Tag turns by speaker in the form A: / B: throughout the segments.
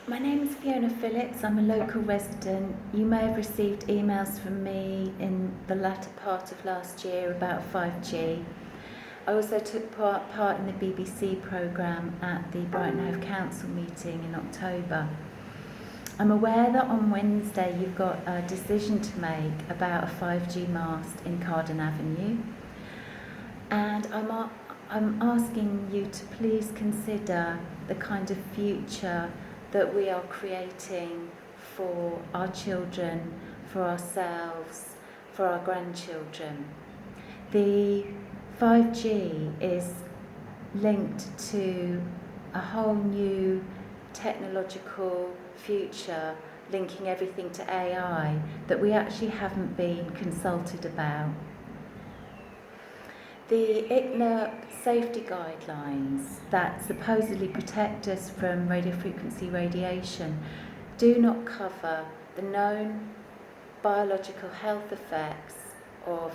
A: My name is Fiona Phillips. I'm a local resident. You may have received emails from me in the latter part of last year about 5G. I also took part in the BBC programme at the Brighton and Hove Council meeting in October. I'm aware that on Wednesday you've got a decision to make about a 5G mast in Carden Avenue, and I'm asking you to please consider the kind of future that we are creating for our children, for ourselves, for our grandchildren. The 5G is linked to a whole new technological future, linking everything to AI that we actually haven't been consulted about. The ICNIRP safety guidelines that supposedly protect us from radiofrequency radiation do not cover the known biological health effects of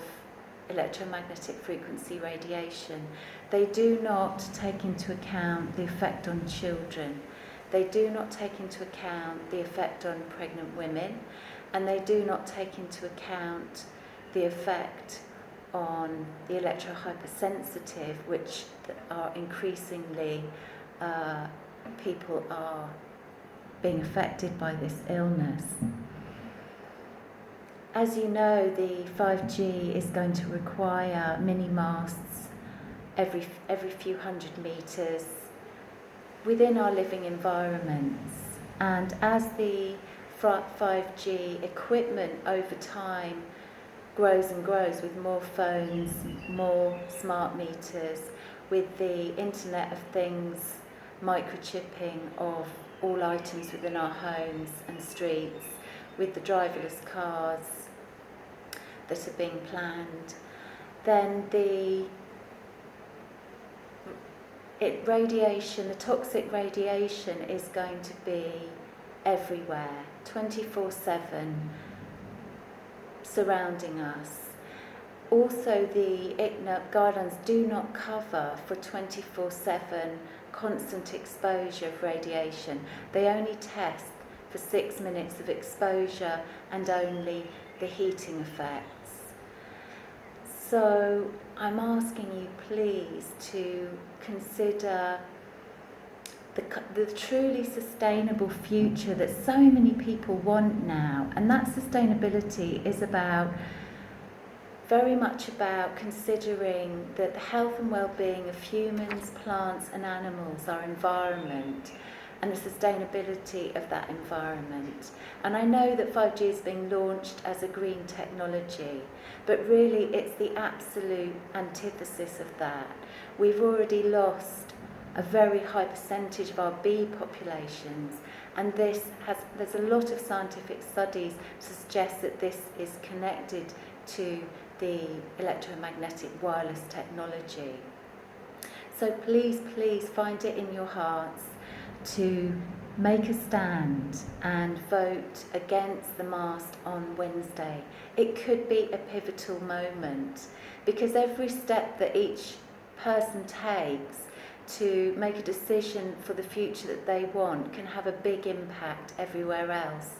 A: electromagnetic frequency radiation. They do not take into account the effect on children. They do not take into account the effect on pregnant women, and they do not take into account the effect on the electrohypersensitive, which are increasingly people are being affected by this illness. As you know, the 5G is going to require mini masts every few hundred metres within our living environments, and as the 5G equipment over time grows and grows with more phones, more smart meters, with the Internet of Things microchipping of all items within our homes and streets, with the driverless cars that are being planned, then the toxic radiation is going to be everywhere, 24/7, surrounding us. Also, the ICNIRP guidelines do not cover for 24/7 constant exposure of radiation. They only test for 6 minutes of exposure and only the heating effects. So I'm asking you please to consider the truly sustainable future that so many people want now, and that sustainability is very much about considering that the health and well-being of humans, plants and animals, our environment, and the sustainability of that environment. And I know that 5G is being launched as a green technology, but really it's the absolute antithesis of that. We've already lost a very high percentage of our bee populations, and there's a lot of scientific studies to suggest that this is connected to the electromagnetic wireless technology. So please find it in your hearts to make a stand and vote against the mast on Wednesday. It could be a pivotal moment, because every step that each person takes to make a decision for the future that they want can have a big impact everywhere else.